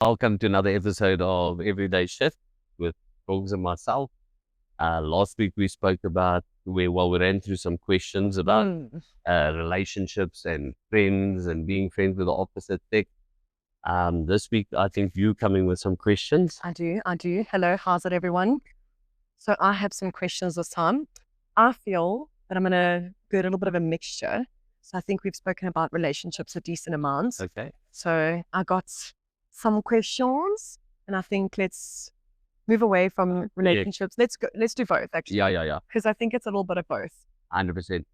Welcome to another episode of Everyday Shift with Dogs and myself. Last week we spoke about we ran through some questions about Mm, relationships and friends and being friends with the opposite sex. This week I think you coming with some questions. I do. Hello, how's it, everyone? So I have some questions this time. I feel that I'm going to do a little bit of a mixture. So I think we've spoken about relationships a decent amount. Okay. So I got some questions, and I think let's move away from relationships. Let's do both, actually. Yeah. Because I think it's a little bit of both. 100%.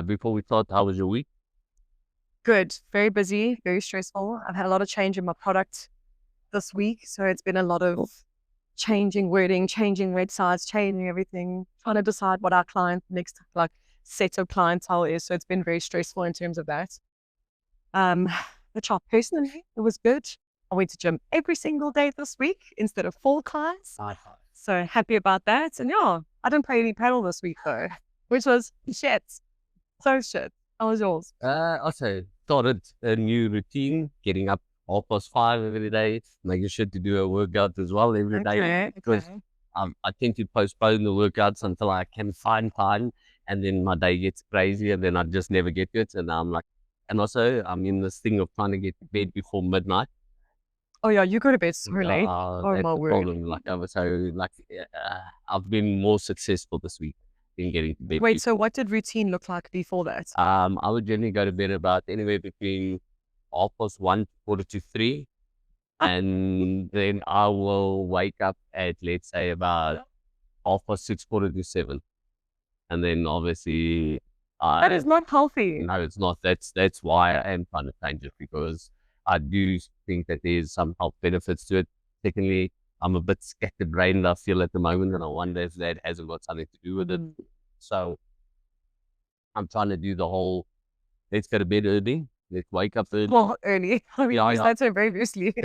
Before we start, how was your week? Good. Very busy, very stressful. I've had a lot of change in my product this week. So it's been a lot of changing wording, changing websites, changing everything, trying to decide what our next set of clientele is. So it's been very stressful in terms of that. Which personally, it was good. I went to gym every single day this week instead of 4 clients. So happy about that. And yeah, I didn't play any paddle this week though, which was shit. So shit. How was yours? Also started a new routine, getting up 5:30 every day, making sure to do a workout as well every day. Because I tend to postpone the workouts until I can find time, and then my day gets crazy, and then I just never get to it. And I'm like, and also I'm in this thing of trying to get to bed before midnight. Oh yeah, you go to bed so late. Oh That's my the word. problem. I've been more successful this week in getting to bed. Wait, so what did routine look like before that? I would generally go to bed about anywhere between 1:30, 2:45, and then I will wake up at, let's say, about 6:30, 7:45, and then obviously That is not healthy. no, it's not. That's why I am trying to change it, because I do think that there's some health benefits to it. Secondly, I'm a bit scatterbrained, I feel, at the moment, and I wonder if that hasn't got something to do with it. So I'm trying to do the whole, let's go to bed early, let's wake up early. Well, early. I mean, Yeah. that's so very loosely.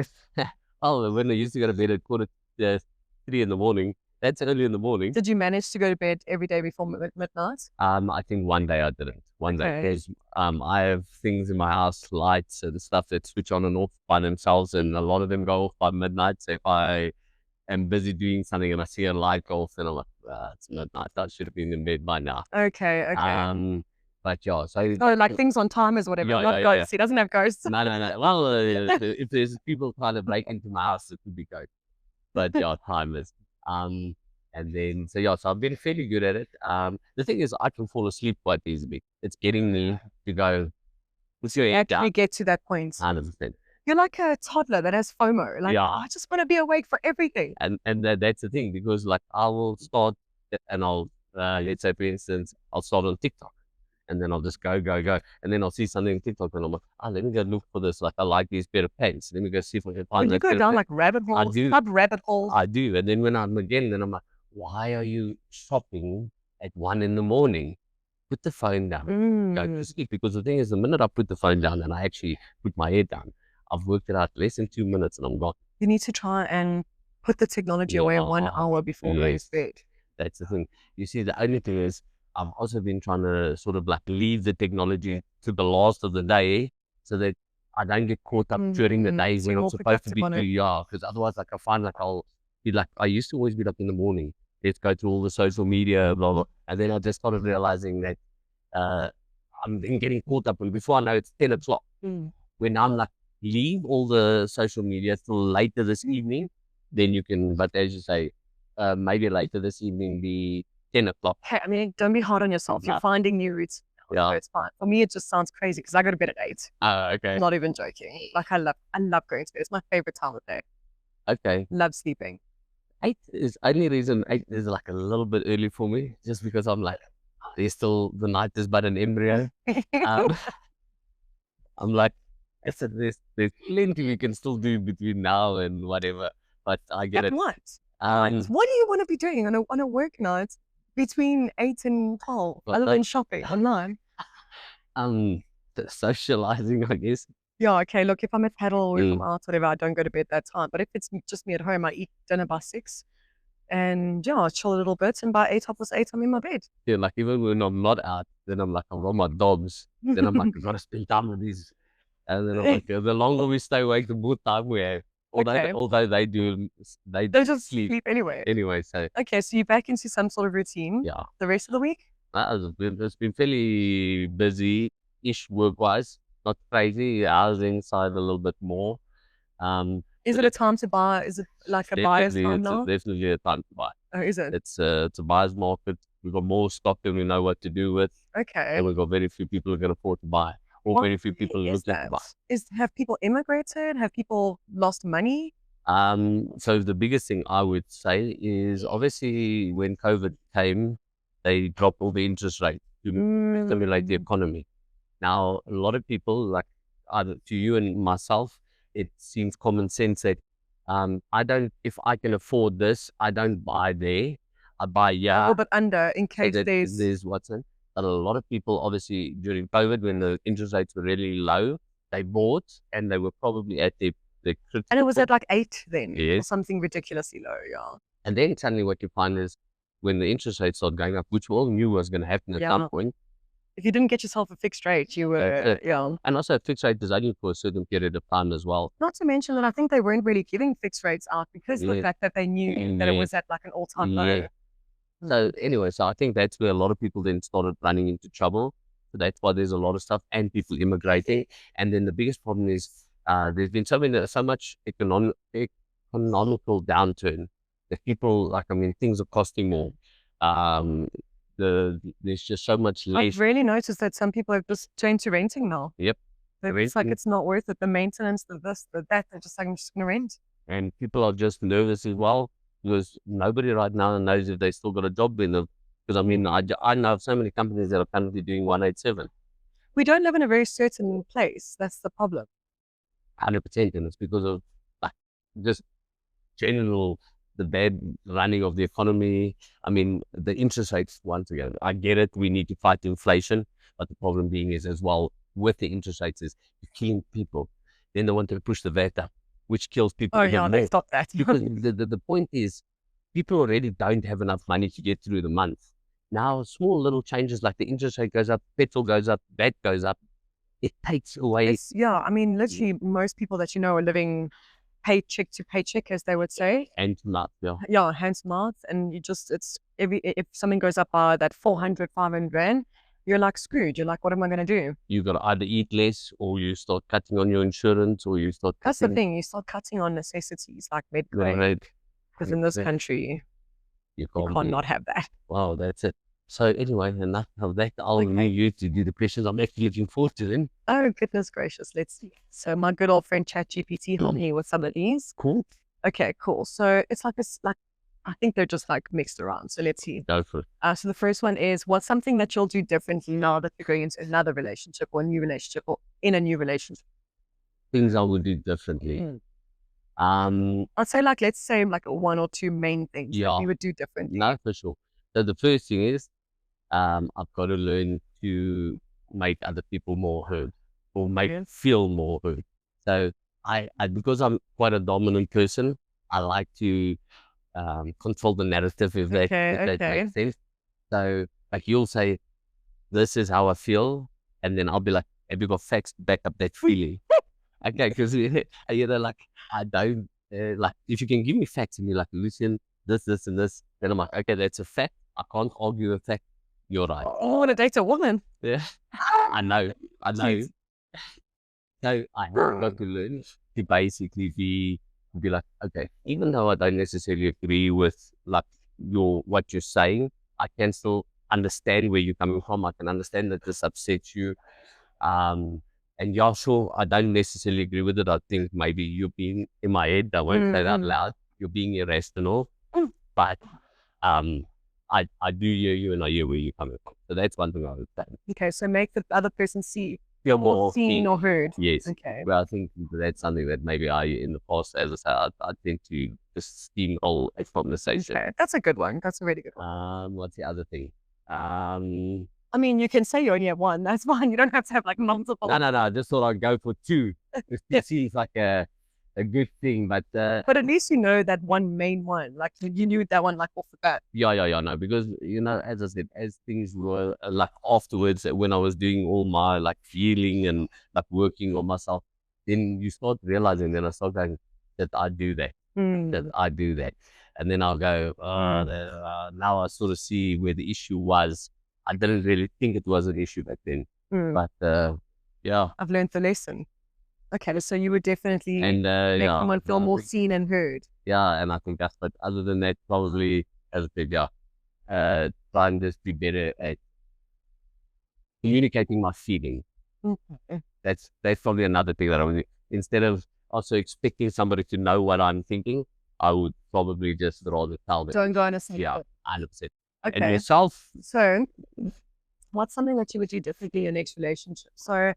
Oh, when I used to go to bed at 3 in the morning, that's early in the morning. Did you manage to go to bed every day before midnight? I think one day I didn't. One day, Okay. because I have things in my house, lights and stuff that switch on and off by themselves, and a lot of them go off by midnight. So if I am busy doing something and I see a light go off, then I'm like, it's midnight. I should have been in bed by now. Okay. But yeah, so Oh, like things on timers, whatever. Yeah, Not yeah. ghosts. He doesn't have ghosts. No. Well, if there's people trying to break into my house, it could be good. But yeah, timers. And then so I've been fairly good at it. The thing is, I can fall asleep quite easily. It's getting me to go, what's your head Actually down? get to that point. 100%. You're like a toddler that has FOMO. Like, Yeah. I just want to be awake for everything. And that's the thing, because like I will start and I'll, let's say for instance, I'll start on TikTok. And then I'll just go. And then I'll see something on TikTok and I'm like, let me go look for this. Like, I like these pair of pants. Let me go see if I can find When you that go pair of down pants. like rabbit holes, do. rabbit holes. I do. And then when I'm again, then I'm like, why are you shopping at 1 a.m? Put the phone down, go to sleep. Because the thing is, the minute I put the phone down and I actually put my head down, I've worked it out less than 2 minutes and I'm gone. You need to try and put the technology away 1 hour before going to bed. That's the thing. You see, the only thing is, I've also been trying to sort of like leave the technology to the last of the day, so that I don't get caught up during the day So when you're I'm more supposed to be productive on it. because otherwise, like, I find like I'll be like, I used to always be like in the morning, let's go through all the social media, blah, blah. And then I just started realizing that I'm then getting caught up, and before I know it's 10 o'clock. When I'm like, leave all the social media till later this evening, then you can, but as you say, maybe later this evening be 10 o'clock. Hey, I mean, don't be hard on yourself. You're finding new routes. Yeah. So it's fine. For me, it just sounds crazy because I go to bed at 8. Okay. I'm not even joking. Like, I love going to bed. It's my favorite time of day. Okay. Love sleeping. 8 is only reason 8 is like a little bit early for me, just because I'm like, there's still, the night is but an embryo. I'm like, I said, there's plenty we can still do between now and whatever, but I get it. What? Um, What do you want to be doing on a work night between 8 and 12, But other like- than shopping online? Socializing, I guess. Yeah, okay, look, if I'm at paddle or if I'm out, whatever, I don't go to bed that time. But if it's just me at home, I eat dinner by 6. And yeah, I chill a little bit. And by 8, 8, I'm in my bed. Yeah, like even when I'm not out, then I'm like, I've got my dogs. Then I'm like, I've got to spend time with these. And then I'm like, the longer we stay awake, the more time we have. Okay. although they They just sleep sleep anyway. anyway. So Okay, so you're back into some sort of routine yeah, the rest of the week? it's been fairly busy-ish work-wise. Not crazy. Housing side a little bit more. Is But it a time to buy? Is it like a buyer's time now? definitely a time to buy. Oh, is it? It's a buyer's market. We've got more stock than we know what to do with, Okay. and we've got very few people who can afford to buy, or Why very few people is looking to that? buy. Have people immigrated? Have people lost money? So the biggest thing I would say is obviously when COVID came, they dropped all the interest rates to stimulate the economy. Now, a lot of people, like either to you and myself, it seems common sense that if I can afford this, I don't buy there. I buy A yeah. little bit under in So case that there's what's in. But a lot of people, obviously, during COVID, when the interest rates were really low, they bought and they were probably at the critical. and it was at like 8 then, or Yes. something ridiculously low, yeah. And then suddenly what you find is when the interest rates start going up, which we all knew was going to happen at some Yeah. point. If you didn't get yourself a fixed rate, you were, yeah. And also a fixed rate is only for a certain period of time as well. Not to mention that I think they weren't really giving fixed rates out because of the Yeah. fact that they knew that it Yeah. was at like an all-time low. Yeah. So anyway, so I think that's where a lot of people then started running into trouble. So that's why there's a lot of stuff and people immigrating. And then the biggest problem is there's been so much economical downturn that people things are costing more. There's just so much less. I've really noticed that some people have just changed to renting now. Yep. It's like Renting. it's not worth it. The maintenance, the this, the that. They're just like, I'm just gonna rent. And people are just nervous as well because nobody right now knows if they still got a job in them. Because I know of so many companies that are currently doing 187, We don't live in a very certain place. That's the problem. 100%, and it's because of like just general the bad running of the economy. I mean, the interest rates. Once again, I get it. We need to fight inflation, but the problem being is as well with the interest rates is you're killing people. Then they want to push the VAT up, which kills people. Oh even yeah, more. they stop that. Because the point is, people already don't have enough money to get through the month. Now, small little changes like the interest rate goes up, petrol goes up, VAT goes up, it takes away. Yeah, I mean, literally, most people that you know are living paycheck to paycheck, as they would say. And not, yeah. Yeah, hand to mouth, and if something goes up by that 400, 500 rand, you're like screwed. You're like, what am I going to do? You got to either eat less, or you start cutting on your insurance, or you start. That's the thing. You start cutting on necessities like medical aid, because in this country, you can't not have that. Wow, that's it. So anyway, enough of that. I'll leave you to do the questions. I'm actually looking forward to them. Oh, goodness gracious. Let's see. So my good old friend ChatGPT helped me with some of these. Cool. Okay, cool. So it's like I think they're just like mixed around. So let's see. Go for it. So the first one is, what's something that you'll do differently now that you're going into another relationship or a new relationship or in a new relationship? Things I would do differently. I'd say let's say one or two main things that Yeah. we would do differently. No, for sure. So the first thing is, I've got to learn to make other people more heard or feel more heard. So I because I'm quite a dominant person, I like to control the narrative if that makes sense. So like you'll say, this is how I feel, and then I'll be like, have you got facts to back up that feeling? Okay, because like I don't like if you can give me facts and you're like, Lucian, this and this, then I'm like, okay, that's a fact. I can't argue a fact. You're right. I want to date a woman. Yeah, I know. Cute. So I have got to learn to basically be like, okay, even though I don't necessarily agree with like what you're saying, I can still understand where you're coming from. I can understand that this upsets you. And yeah, sure, I don't necessarily agree with it. I think maybe you're being in my head. I won't say that out loud. You're being irrational, but I do hear you and I hear where you're coming from. So that's one thing I would say. Okay, so make the other person Feel more more seen or heard. Yes. Okay. Well, I think that's something that maybe in the past, as I said, I tend to just steamroll a conversation. Okay, that's a good one. That's a really good one. What's the other thing? I mean, you can say you only have one. That's fine. You don't have to have like multiple. No. I just thought I'd go for two. It seems like a good thing, but at least you know that one main one. Like you knew that one like off the bat. Yeah. No, because as I said, as things were like afterwards, when I was doing all my like feeling and like working on myself, then you start realizing. Then I start going, that I do that. That Mm. I do that. And then I'll go, now I sort of see where the issue was. I didn't really think it was an issue back then. Mm. But yeah. I've learned the lesson. Okay, so you would definitely And make yeah. someone feel I more think- seen and heard. Yeah, and I think that's, but other than that, probably, as I said, yeah, try and just be better at communicating my feeling. Okay. That's probably another thing that I would, instead of also expecting somebody to know what I'm thinking, I would probably just rather tell them. Don't go on a second. Yeah, 100%. And Okay. yourself, So, what's something that you would do differently in your next relationship? So,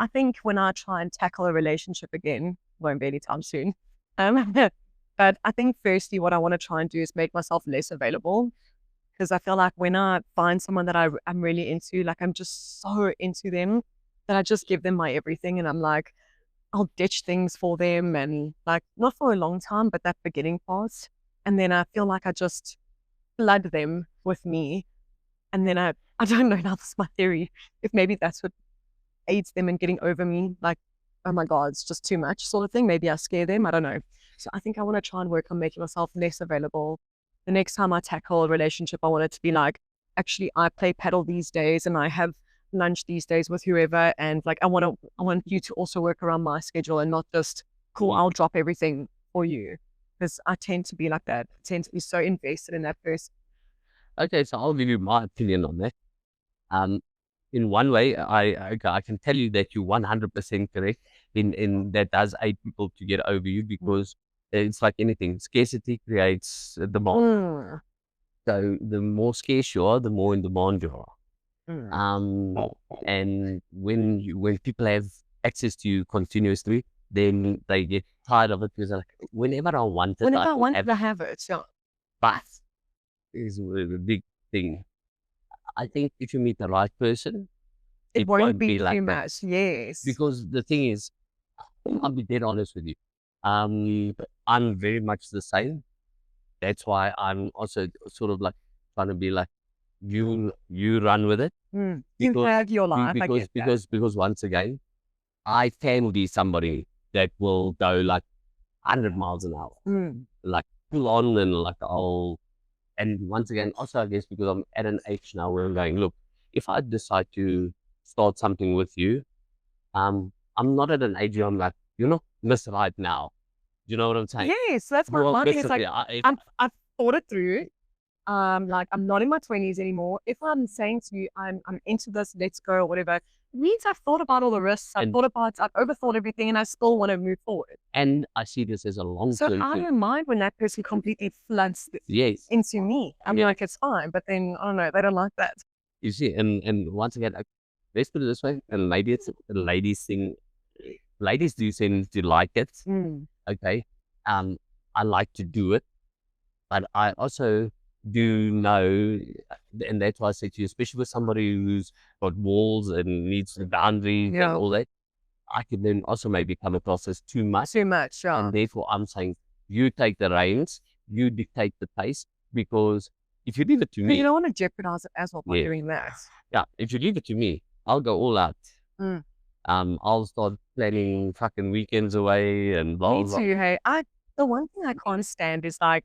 I think when I try and tackle a relationship again, won't be anytime soon. But I think firstly, what I want to try and do is make myself less available, because I feel like when I find someone that I'm really into, like I'm just so into them that I just give them my everything, and I'm like, I'll ditch things for them, and like not for a long time, but that beginning part, and then I feel like I just flood them with me. And then I don't know, now this is my theory, if maybe that's what aids them in getting over me, like, oh my God, it's just too much sort of thing. Maybe I scare them, I don't know. So I think I want to try and work on making myself less available. The next time I tackle a relationship, I want it to be like, actually, I play paddle these days and I have lunch these days with whoever. And like, I want you to also work around my schedule and not just, cool, I'll drop everything for you. Because I tend to be like that. I tend to be so invested in that person. okay, so I'll give you my opinion on that. In one way, I can tell you that you're 100% correct in that does aid people to get over you, because it's like anything. Scarcity creates demand. Mm. So the more scarce you are, the more in demand you are. Mm. And when people have access to you continuously, then they get tired of it, because they're like, whenever I want it, Whenever I can want have to it. have it, yeah. But is the big thing. I think if you meet the right person, It won't be like too that. much. Yes. Because the thing is, I'll be dead honest with you. I'm very much the same. That's why I'm also sort of like trying to be like, you run with it. You Because- have your life. I get that. Because once again, I can be somebody that will go like 100 miles an hour, Mm. like full on, and like and once again, also I guess because I'm at an age now where I'm going, look, if I decide to start something with you, I'm not at an age where I'm like, miss right now. Do you know what I'm saying? Yes, that's Well, my thing. It's like, yeah, I've thought it through. Like I'm not in my 20s anymore. If I'm saying to you, I'm into this, let's go or whatever, it means I've thought about all the risks. I've overthought everything, and I still want to move forward. and I see this as a long So term I thing. don't mind when that person completely floods Yes. into me. I'm like, it's fine, but then I don't know, they don't like that. You see, and once again, let's put it this way, and maybe it's a ladies thing. Ladies do seem to like it. Okay. I like to do it, but I also do know, and that's why I say to you, especially with somebody who's got walls and needs the boundaries Yeah. and all that, I could then also maybe come across as too much. Too much, yeah. And therefore, I'm saying, you take the reins, you dictate the pace, because if you leave it to But me, you don't want to jeopardize it as well by Yeah. doing that. yeah, if you leave it to me, I'll go all out. Mm. I'll start planning fucking weekends away and blah, Me blah. too, hey. The one thing I can't stand is like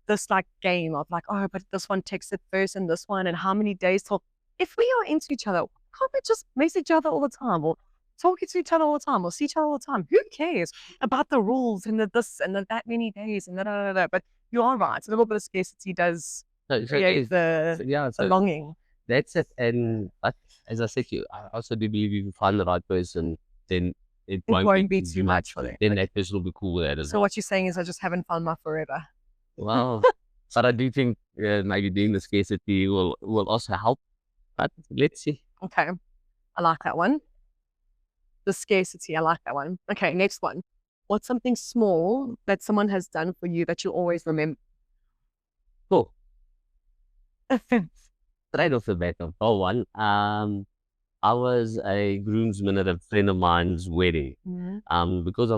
this like game of like, oh, but this one texted first and this one, and how many days till. If we are into each other, can't we just message each other all the time, or talk to each other all the time, or see each other all the time? Who cares about the rules and the this and the that many days and da. But you are right. A little bit of scarcity does So create the so longing. that's it. And but as I said to you, I also do believe if you find the right person, then it won't be too much for them. Then that person will be cool with that as So well. what you're saying is I just haven't found my forever. Well, but I do think maybe doing the scarcity will also help. But let's see. Okay. I like that one. The scarcity. I like that one. Okay, next one. What's something small that someone has done for you that you'll always remember? Cool. Straight off the bat, one. I was a groomsman at a friend of mine's wedding. Because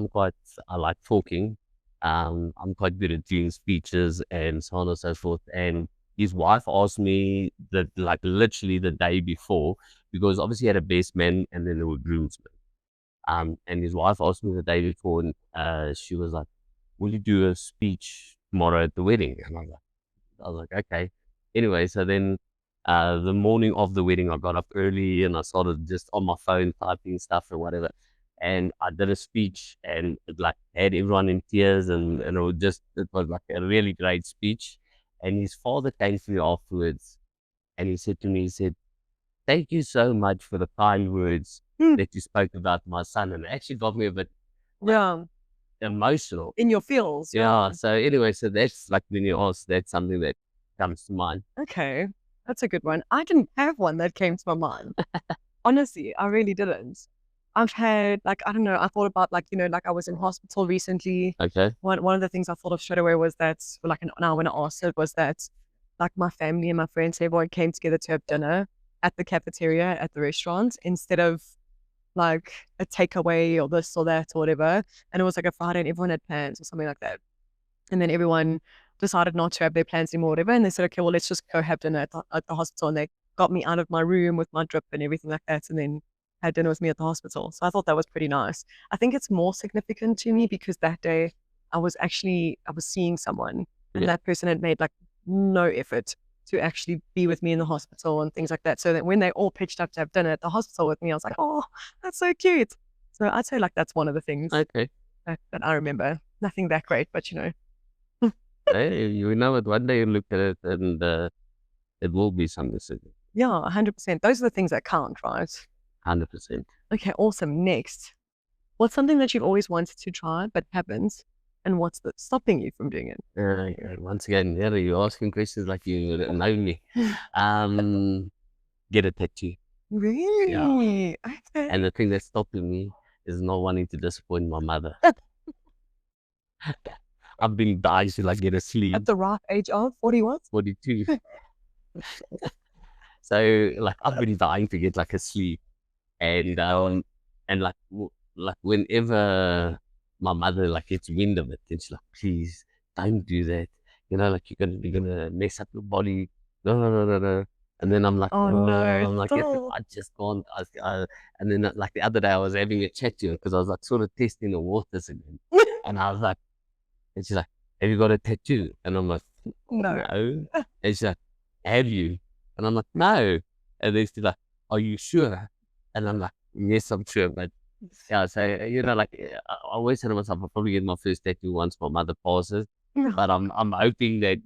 I like talking. I'm quite good at doing speeches and so on and so forth. And his wife asked me that, like, literally the day before, because obviously he had a best man and then there were groomsmen. And his wife asked me the day before, and she was like, will you do a speech tomorrow at the wedding? And I was like, okay. Anyway, so then the morning of the wedding, I got up early and I started just on my phone typing stuff or whatever. And I did a speech and it like had everyone in tears and it was like a really great speech. And his father came to me afterwards and he said to me, he said, thank you so much for the kind words that you spoke about my son. And it actually got me a bit Yeah. emotional. In your feels. Yeah. So anyway, so that's like when you ask, that's something that comes to mind. Okay. That's a good one. I didn't have one that came to my mind. Honestly, I really didn't. I've had like, I don't know, I thought about like, like I was in hospital recently. Okay. One of the things I thought of straight away was that, like, now when I asked it, was that like my family and my friends, everyone came together to have dinner at the cafeteria at the restaurant instead of like a takeaway or this or that or whatever. And it was like a Friday and everyone had plans or something like that. And then everyone decided not to have their plans anymore or whatever. And they said, okay, well, let's just go have dinner at the hospital. And they got me out of my room with my drip and everything like that. And then had dinner with me at the hospital. So I thought that was pretty nice. I think it's more significant to me because that day I was seeing someone and that person had made like no effort to actually be with me in the hospital and things like that. So that when they all pitched up to have dinner at the hospital with me, I was like, oh, that's so cute. So I'd say like that's one of the things Okay. that I remember. Nothing that great, but Hey, you know what? One day you look at it and it will be something significant. Yeah, 100%. Those are the things that count, right? 100%. Okay, awesome. Next, what's something that you've always wanted to try but haven't, and what's stopping you from doing it? Once again, yeah, you're asking questions like you know me. Get a tattoo. Really? Yeah. Okay. And the thing that's stopping me is not wanting to disappoint my mother. I've been dying to like get a sleeve. At the ripe age of 41? 42. So like I've been dying to get like a sleeve, and like whenever my mother like gets wind of it, and she's like, please don't do that. Like you're gonna mess up your body. No. And then I'm like, Oh, no, I'm like, stop. I just can't. And then like the other day I was having a chat to her because I was like sort of testing the waters again, and I was like, and she's like, have you got a tattoo? And I'm like, No. no. And she's like, have you? And I'm like, no. And then she's like, are you sure? And I'm like, yes, I'm sure. But yeah, so like I always say to myself, I'll probably get my first tattoo once my mother passes. But I'm hoping that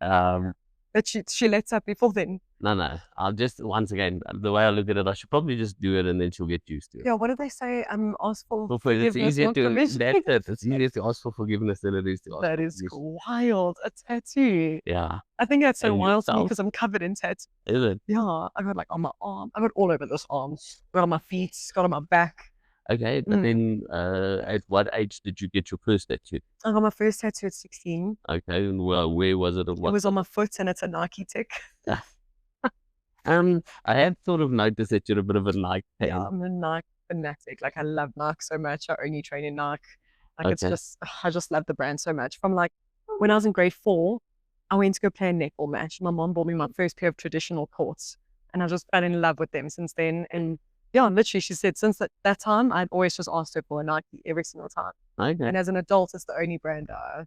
But she lets up before then. no. I'll just, once again, the way I look at it, I should probably just do it and then she'll get used to it. Yeah, what do they say? Ask for It's forgiveness, easier not to permission. that's it. It's easier to ask for forgiveness than it is to ask That for is permission. wild. A tattoo. Yeah. I think that's so And wild to me yourself? because I'm covered in tattoos. Is it? Yeah, I got like on my arm. I got all over this arm. Got on my feet. Got on my back. Okay, but then at what age did you get your first tattoo? I got my first tattoo at 16. Okay, and where was it? It was on my foot and it's a Nike tick. I have sort of noticed that you're a bit of a Nike fan. Yeah, I'm a Nike fanatic. Like I love Nike so much. I only train in Nike. Like it's just, I just love the brand so much. From like when I was in grade 4, I went to go play a netball match. My mom bought me my first pair of traditional courts, and I just fell in love with them since then. And yeah, literally, she said since that time, I've always just asked her for a Nike every single time. Okay. And as an adult, it's the only brand I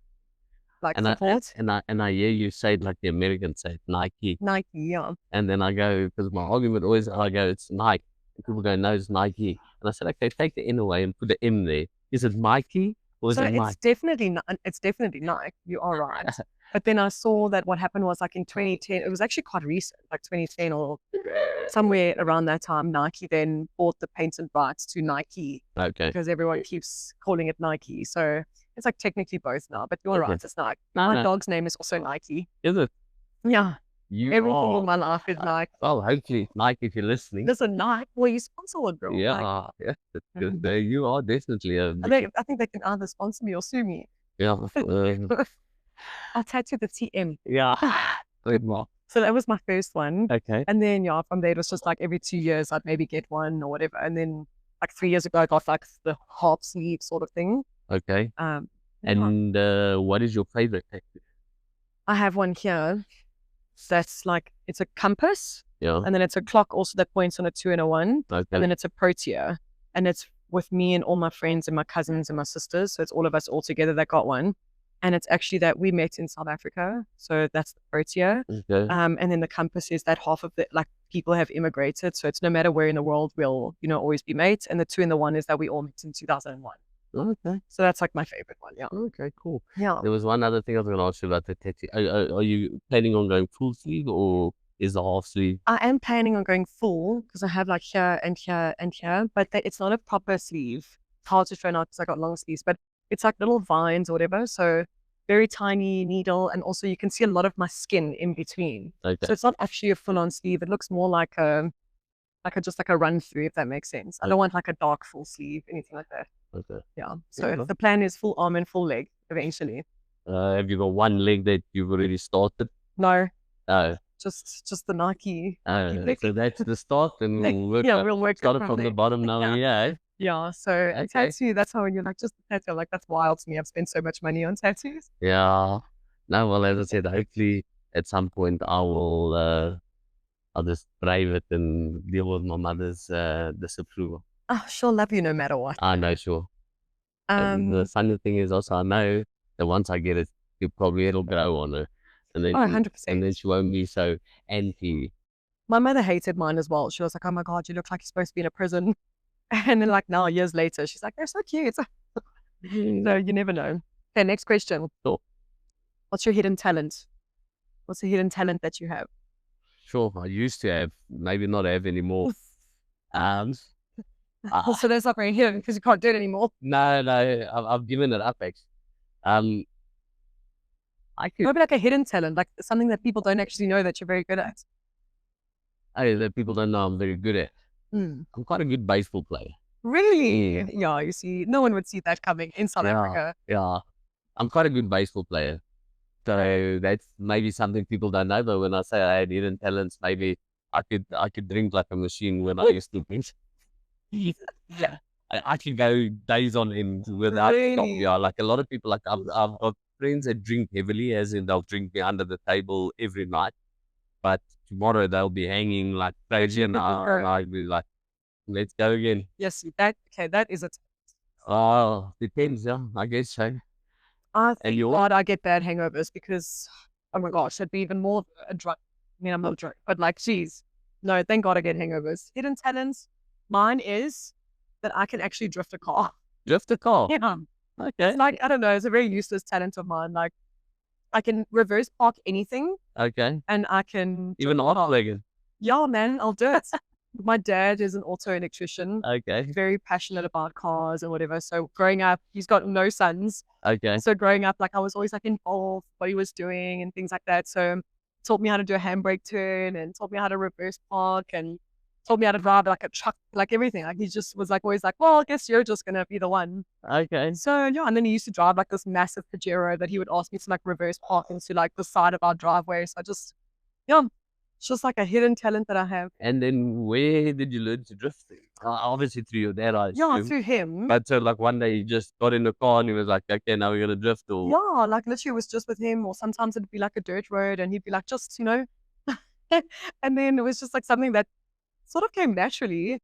like support. And I hear you say it like the Americans say it, Nike. Nike, yeah. And then I go, because my argument always, I go, it's Nike. And people go, no, it's Nike. And I said, okay, take the N away and put the M there. Is it Nike or is it Nike? It's definitely Nike. You are right. But then I saw that what happened was like in 2010, it was actually quite recent, like 2010 or somewhere around that time, Nike then bought the patent rights to Nike. Okay. Because everyone keeps calling it Nike. So it's like technically both now, but you're right, it's Nike. My dog's name is also Nike. Is it? Yeah. Everything in my life is Nike. Well, hopefully Nike, if you're listening. Listen, Nike, will you sponsor one, girl? Yeah, yeah. You are definitely a... I think they can either sponsor me or sue me. Yeah. I'll tattoo the TM. Yeah. So that was my first one. Okay. And then, yeah, from there, it was just like every 2 years, I'd maybe get one or whatever. And then like 3 years ago, I got like the half sleeve sort of thing. Okay. And what is your favorite tattoo? I have one here that's like, it's a compass. Yeah. And then it's a clock also that points on a 2 and a 1. Okay. And then it's a protea. And it's with me and all my friends and my cousins and my sisters. So it's all of us all together that got one. And it's actually that we met in South Africa. So that's the Protea. Okay. And then the compass is that half of the people have immigrated. So it's no matter where in the world, we'll, always be mates. And the 2 and the 1 is that we all met in 2001. Okay. So that's like my favorite one. Yeah. Okay, cool. Yeah. There was one other thing I was going to ask you about the tattoo. Are you planning on going full sleeve or is the half sleeve? I am planning on going full because I have like here and here and here, but it's not a proper sleeve. It's hard to show now because I got long sleeves, but it's like little vines or whatever. So very tiny needle. And also you can see a lot of my skin in between. Okay. So it's not actually a full on sleeve. It looks more like just like a run through, if that makes sense. I don't want like a dark full sleeve, anything like that. Okay. Yeah. So Yeah. the plan is full arm and full leg eventually. Have you got one leg that you've already started? No, Oh. just the Nike. So that's the start and we'll work Yeah, up. we'll work Start up it from from the there. bottom now. Yeah. Yeah, so a Okay. tattoo, that's how when you're like, just a tattoo, like that's wild to me. I've spent so much money on tattoos. Yeah. No, well, as I said, hopefully at some point I'll just brave it and deal with my mother's disapproval. Oh, she'll love you no matter what. I know, sure. And the funny thing is also, I know that once I get it, it'll grow on her. And then, Oh, and 100%. then she won't be so anti. My mother hated mine as well. She was like, oh my God, you look like you're supposed to be in a prison. And then like now, years later, she's like, they're so cute. So you never know. Okay, next question. Sure. What's your hidden talent? What's the hidden talent that you have? Sure, I used to have, maybe not have anymore. So there's not very hidden because you can't do it anymore. No, I've given it up actually. I could, Maybe like a hidden talent, like something that people don't actually know that you're very good at. that people don't know I'm very good at. I'm quite a good baseball player. Really? Yeah, you see, no one would see that coming in South Yeah. Africa. Yeah, I'm quite a good baseball player. So that's maybe something people don't know. But when I say I had hidden talents, maybe I could drink like a machine when I used to drink. Yeah, I could go days on end without stop. Really? Yeah, like a lot of people, like I've got friends that drink heavily, as in they'll drink me under the table every night. But tomorrow they'll be hanging like crazy, and I'll be like, let's go again. Yes, that is it. Oh, depends, yeah, I guess so. I And think yours? God, I get bad hangovers because, oh my gosh, it'd be even more a drug. I mean, I'm not drunk, but like, geez, no, thank God I get hangovers. Hidden talents, mine is that I can actually drift a car. Drift a car. Yeah, Okay. it's like, I don't know, it's a very useless talent of mine. Like, I can reverse park anything, Okay. and I can Even drift a car. off-legged. Yeah, man, I'll do it. My dad is an auto electrician. Okay. Very passionate about cars and whatever. So growing up, he's got no sons. Okay. So growing up, like I was always like involved what he was doing and things like that. So taught me how to do a handbrake turn and taught me how to reverse park and taught me how to drive like a truck, like everything. Like he just was like always like, well, I guess you're just gonna be the one. Okay. So yeah, and then he used to drive like this massive Pajero that he would ask me to like reverse park into like the side of our driveway. So I just it's just like a hidden talent that I have. And then where did you learn to drift? Obviously through your dad, I Yeah, assume. through him. But so like one day he just got in the car and he was like, okay, now we're gonna drift, or Yeah, like literally it was just with him, or sometimes it'd be like a dirt road and he'd be like, just, and then it was just like something that sort of came naturally.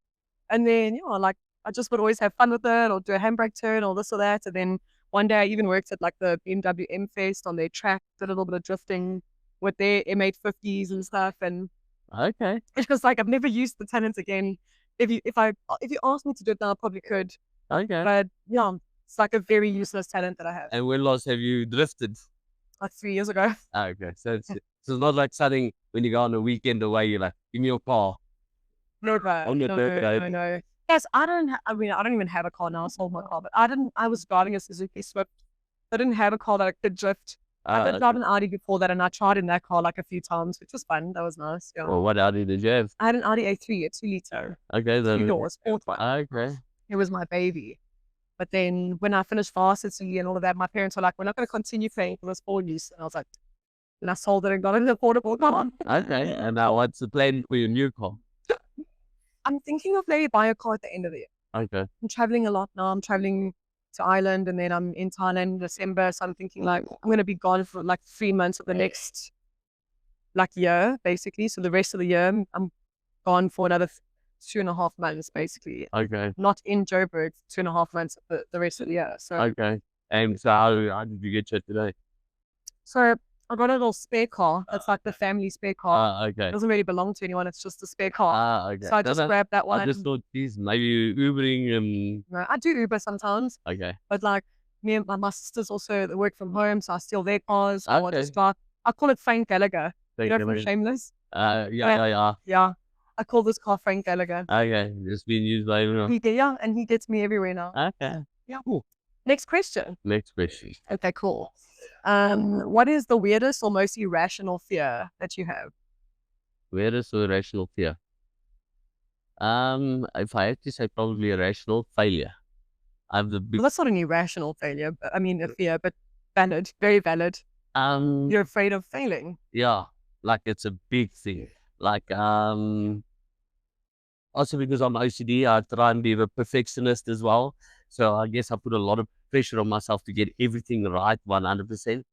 And then, like I just would always have fun with it or do a handbrake turn or this or that. And then one day I even worked at like the BMW M Fest on their track, did a little bit of drifting with their M850s and stuff. And okay. it was like, I've never used the talent again. If you asked me to do it now, I probably could. Okay. But yeah, it's like a very useless talent that I have. And when last have you drifted? Like 3 years ago. Okay. So it's not like something when you go on a weekend away, you're like, give me your car. No, On your birthday. no. Yes, I don't even have a car now. I sold my car, but I was driving a Suzuki Swift. I didn't have a car that I could drift. I did drive an Audi before that, and I tried in that car like a few times, which was fun. That was nice. Yeah. Well, what Audi did you have? I had an Audi A3, a 2-liter, Okay, 2 then. doors, fourth one. Okay. It was my baby. But then when I finished varsity and all of that, my parents were like, we're not going to continue paying for this for you. And I was like, and I sold it and got an affordable car. Okay. And now what's the plan for your new car? I'm thinking of maybe buying a car at the end of the year. Okay. I'm traveling a lot now. I'm traveling to Ireland and then I'm in Thailand in December. So I'm thinking like, I'm going to be gone for like 3 months of the next like year, basically. So the rest of the year, I'm gone for another 2.5 months, basically. Okay. Not in Joburg, 2.5 months the rest of the year. So, Okay. And so how did you get here today? so I got a little spare car. That's like the family spare car. Okay. It doesn't really belong to anyone. It's just a spare car. Okay. So I just grabbed that one. I just thought, geez, maybe you Ubering No, I do Uber sometimes, okay. but like me and my sisters also, they work from home, so I steal their cars. Or I Okay. just drive. I call it Frank Gallagher. Thank You know, you. from Shameless. Yeah. Yeah. I call this car Frank Gallagher. Okay. Just being used by everyone. And he gets me everywhere now. Okay. Yeah. Cool. Next question. Next question. Okay, cool. What is the weirdest or most irrational fear that you have? Weirdest or irrational fear? If I had to say, probably irrational failure. I have the big Well, that's not an irrational failure. I mean, a fear, but valid, very valid. You're afraid of failing. yeah, like it's a big thing. Like also because I'm OCD, I try and be a perfectionist as well. So I guess I put a lot of pressure on myself to get everything right 100%.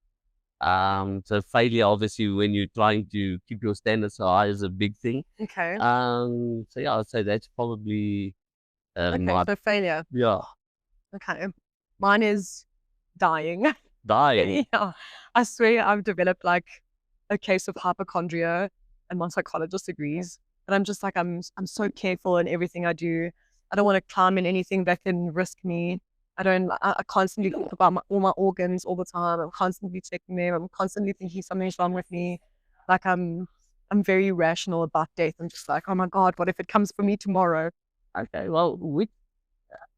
So failure, obviously, when you're trying to keep your standards so high, is a big thing. Okay. So yeah, I'd say that's probably my So failure. yeah Okay. Mine is dying. dying. Yeah. I swear I've developed like a case of hypochondria, and my psychologist agrees. And I'm just like, I'm so careful in everything I do. I don't want to climb in anything that can risk me. I constantly think about all my organs all the time. I'm constantly checking them. I'm constantly thinking something's wrong with me. Like I'm very rational about death. I'm just like, oh my God, what if it comes for me tomorrow? Okay, well, which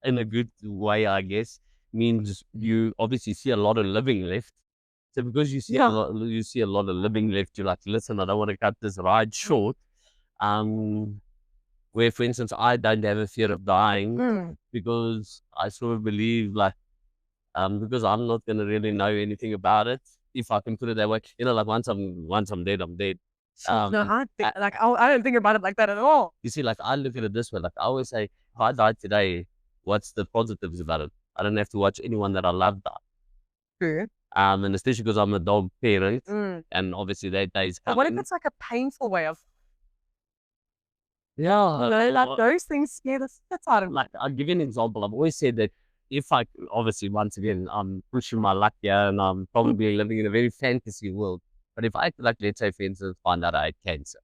in a good way, I guess, means you obviously see a lot of living left. So because you see you see a lot of living left, you're like, listen, I don't want to cut this ride short. Where, for instance, I don't have a fear of dying because I sort of believe, like, because I'm not going to really know anything about it, if I can put it that way. You know, like once I'm dead, I'm dead. No, I don't think about it like that at all. You see, like, I look at it this way. Like, I always say, if I die today, what's the positives about it? I don't have to watch anyone that I love die. True. And especially because I'm a dog parent, and obviously that day's But what if it's like a painful way of? Yeah, like those things scare the shit out of me. like I'll give you an example. I've always said that if I obviously, once again, I'm pushing my luck here, and I'm probably living in a very fantasy world. But if I could, like, let's say, for instance, find out I had cancer,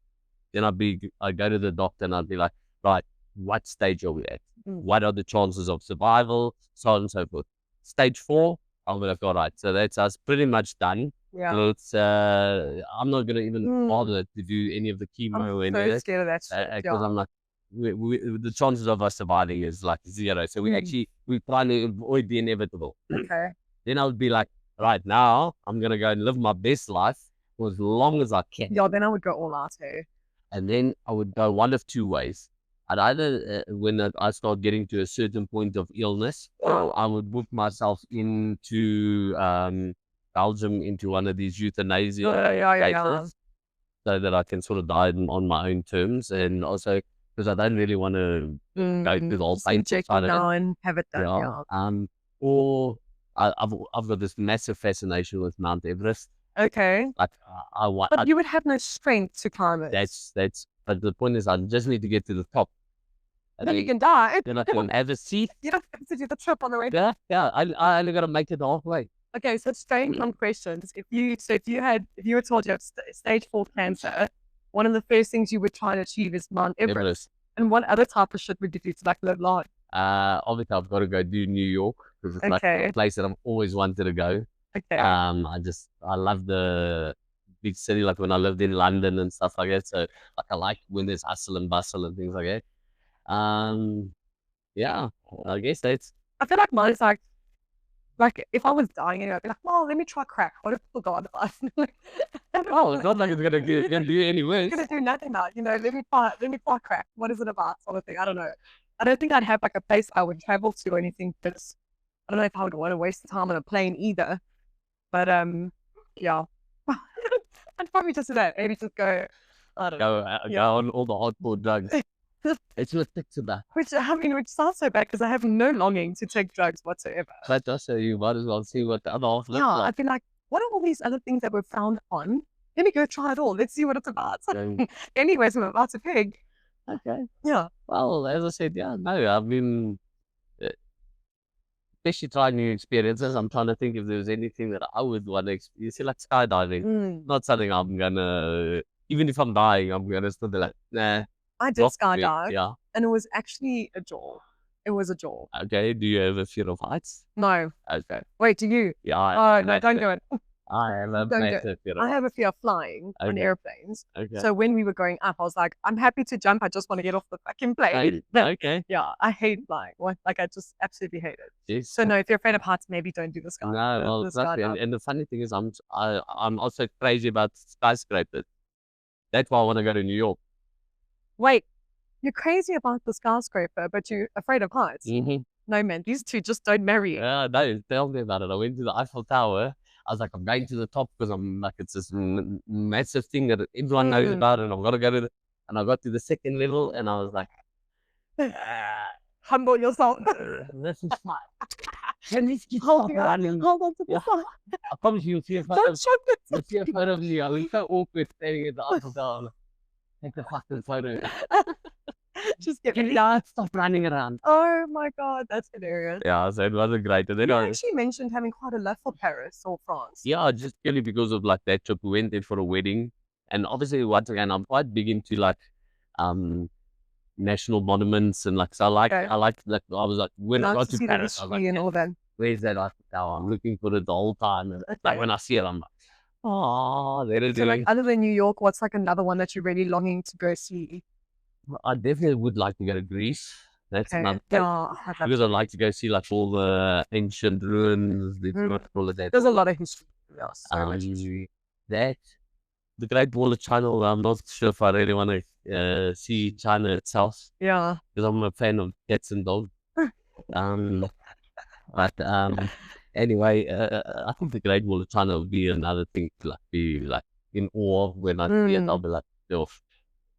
then I'd go to the doctor and I'd be like, right, what stage are we at? What are the chances of survival? So on and so forth. Stage 4, I'm like, all right, so that's us pretty much done. Yeah. So it's I'm not gonna even bother to do any of the chemo or any of I'm so that. scared of that shit. Because I'm like, the chances of us surviving is like 0. So we're trying to avoid the inevitable. Okay. Then I would be like, right now, I'm gonna go and live my best life for as long as I can. Yeah, then I would go all out too. And then I would go one of two ways. I'd either, when I start getting to a certain point of illness, I would book myself into Belgium, into one of these euthanasia cases, so that I can sort of die on my own terms, and also because I don't really want to go through the whole painful side of it. And have it done. Yeah. Or I've got this massive fascination with Mount Everest. Okay. Like But you would have no strength to climb it. That's. But the point is, I just need to get to the top. And then you can die. Then I can have a seat. You don't have to do the trip on the way. Yeah. I only got to make it halfway. Okay, so strange some questions. If you were told you have stage 4 cancer, one of the first things you would try to achieve is Mount Everest. And what other type of shit would you do to like live large? Obviously I've got to go do New York because it's like a place that I've always wanted to go. Okay. I love the big city, like when I lived in London and stuff like that. So like I like when there's hustle and bustle and things like that. Yeah, I guess that's. I feel like mine's like if I was dying, I'd be like, well, let me try crack. What if people got life? Oh, it's not like it's gonna do any worse. It's gonna do nothing now. Let me try crack. What is it about? Sort of thing. I don't know. I don't think I'd have like a place I would travel to or anything. Because I don't know if I would want to waste time on a plane either. But yeah. I'd probably just do that. Maybe just go. I don't know. Go on all the hardcore drugs. It's what it's about. Which sounds so bad because I have no longing to take drugs whatsoever. But also, you might as well see what the other half looks like. I'd be like, what are all these other things that were found on? Let me go try it all. Let's see what it's about. Anyways, I'm about to pig. Okay. Yeah. Well, as I said, yeah, no, I've been, uh, especially trying new experiences. I'm trying to think if there's anything that I would want to experience. You see, like skydiving, Mm. not something I'm gonna, even if I'm dying, I'm gonna still be like, nah, I did not for me. skydive, Yeah. and it was actually a jaw. It was a jaw. Okay. Do you have a fear of heights? No. Okay. Wait, do you? Yeah. Oh, no, don't do it. I have a Don't do it. massive fear of I have a fear of flying on Okay. airplanes. Okay. So when we were going up, I was like, I'm happy to jump. I just want to get off the fucking plane. Okay. Yeah, I hate flying. Like, I just absolutely hate it. Yes. So no, if you're afraid of heights, maybe don't do the sky. No, well, the exactly. skydive. And the funny thing is, I'm also crazy about skyscrapers. That's why I want to go to New York. Wait, you're crazy about the skyscraper, but you're afraid of heights. Mm-hmm. No, man, these two just don't marry. Yeah, no, tell me about it. I went to the Eiffel Tower. I was like, I'm going to the top because I'm like, it's this massive thing that everyone knows Mm. about, and I've got to go to the. And I got to the second level, and I was like, ah, Humble yourself. this is fine. Can this get Hold stop on. running? Hold on to the Yeah. side. I promise you'll see a photo. Don't show it. You'll see a photo of me. I was so awkward standing at the Eiffel Tower. Take the fucking photo. Just get Can me you down. stop running around? Oh my god, that's hilarious. Yeah, so it wasn't great. And then You I, actually mentioned having quite a love for Paris or France. yeah, just purely because of like that trip. We went there for a wedding, and obviously once again, I'm quite big into like national monuments and like, so Okay. I like like I was like when I Nice got to to see the Paris, I was history like, and all that. where's that Eiffel Tower? I'm looking for it the whole time, and like Okay. when I see it, I'm like, oh, there it So like is. other than New York, what's like another one that you're really longing to go see? I definitely would like to go to Greece. That's Okay. another Yeah, place. I'd love Because to. I'd like to go see like all the ancient ruins, all of that. There's a lot of history. Yeah, so much history. That the Great Wall of China. I'm not sure if I really want to see China itself Yeah. because I'm a fan of cats and dogs. But anyway, I think the Great Wall of China would be another thing to like be like in awe of when I see it. I'll be like, oh,